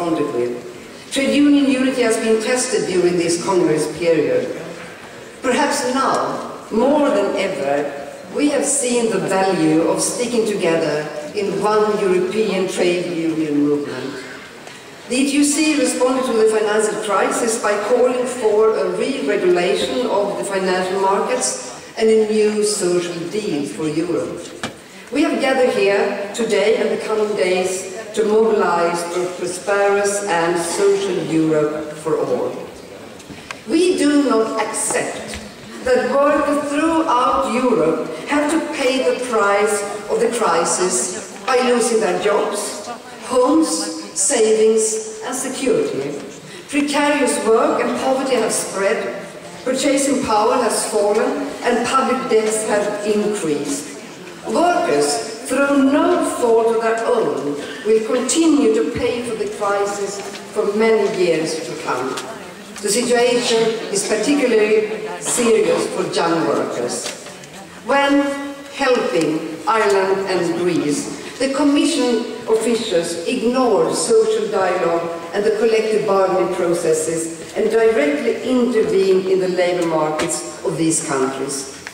confronted with. Trade union unity has been tested during this Congress period. Perhaps now, more than ever, we have seen the value of sticking together in one European trade union movement. The ETUC responded to the financial crisis by calling for a re-regulation of the financial markets and a new social deal for Europe. We have gathered here today and the coming days to mobilize for a prosperous and social Europe for all. We do not accept that workers throughout Europe have to pay the price of the crisis by losing their jobs, homes, savings and security. Precarious work and poverty have spread, purchasing power has fallen and public debts have increased. Workers, through no fault of their own, will continue to pay for the crisis for many years to come. The situation is particularly serious for young workers. When helping Ireland and Greece, the Commission officials ignored social dialogue and the collective bargaining processes and directly intervened in the labour markets of these countries.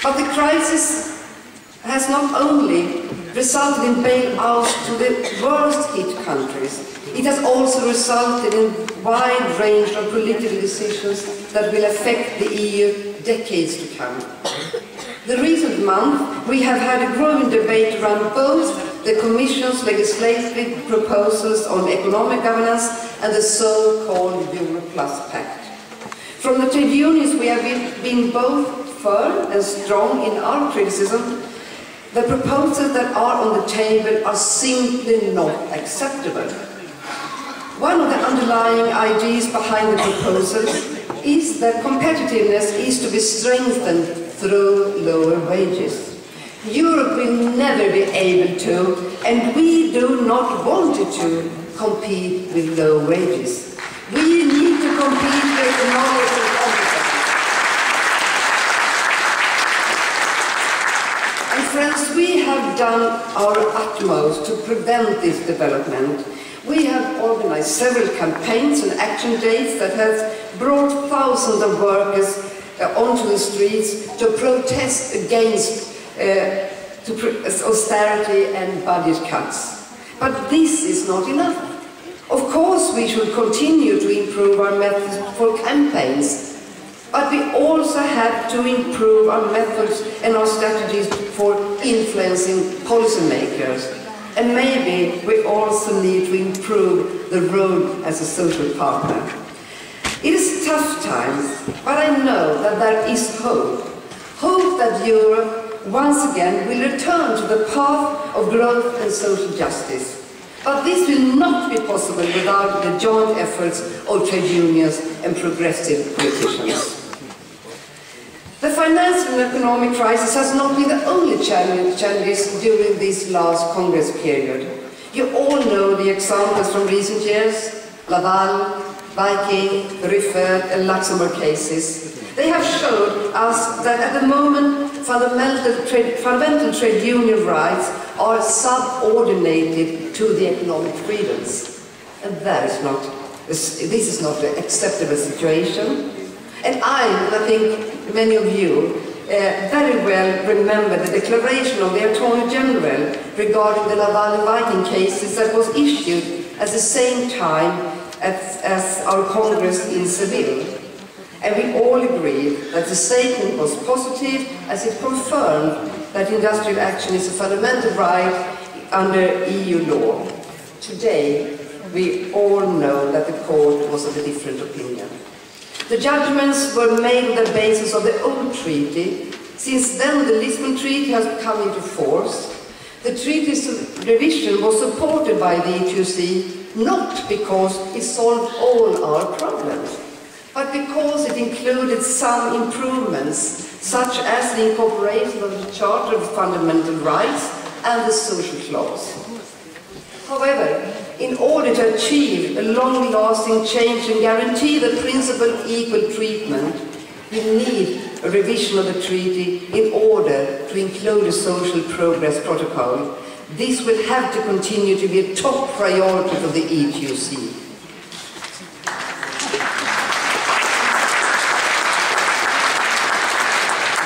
But the crisis has not only resulted in bailouts to the worst hit countries, it has also resulted in a wide range of political decisions that will affect the EU decades to come. The recent month, we have had a growing debate around both the Commission's legislative proposals on economic governance and the so-called Euro Plus Pact. From the trade unions, we have been both firm and strong in our criticism. The proposals that are on the table are simply not acceptable. One of the underlying ideas behind the proposals is that competitiveness is to be strengthened through lower wages. Europe will never be able to, and we do not want it to, compete with low wages. We need to compete with knowledge and competence. And friends, we have done our utmost to prevent this development. We have organized several campaigns and action days that have brought thousands of workers onto the streets to protest against austerity and budget cuts. But this is not enough. Of course, we should continue to improve our methods for campaigns, but we also have to improve our methods and our strategies for influencing policymakers. And maybe we also need to improve the role as a social partner. It is tough times, but I know that there is hope. Hope that Europe once again will return to the path of growth and social justice. But this will not be possible without the joint efforts of trade unions and progressive politicians. The financial and economic crisis has not been the only challenges during this last Congress period. You all know the examples from recent years: Laval, Viking, Rufford and Luxembourg cases. They have shown us that at the moment fundamental trade union rights are subordinated to the economic freedoms. And this is not an acceptable situation. And I think many of you very well remember the declaration of the Attorney General regarding the Laval and Viking cases that was issued at the same time as our Congress in Seville. And we all agreed that the statement was positive as it confirmed that industrial action is a fundamental right under EU law. Today, we all know that the court was of a different opinion. The judgments were made on the basis of the old treaty. Since then, the Lisbon Treaty has come into force. The treaty's revision was supported by the ETUC, not because it solved all our problems, but because it included some improvements, such as the incorporation of the Charter of Fundamental Rights and the social clause. However, in order to achieve a long-lasting change and guarantee the principle of equal treatment, we need a revision of the treaty in order to include a social progress protocol this will have to continue to be a top priority for the ETUC.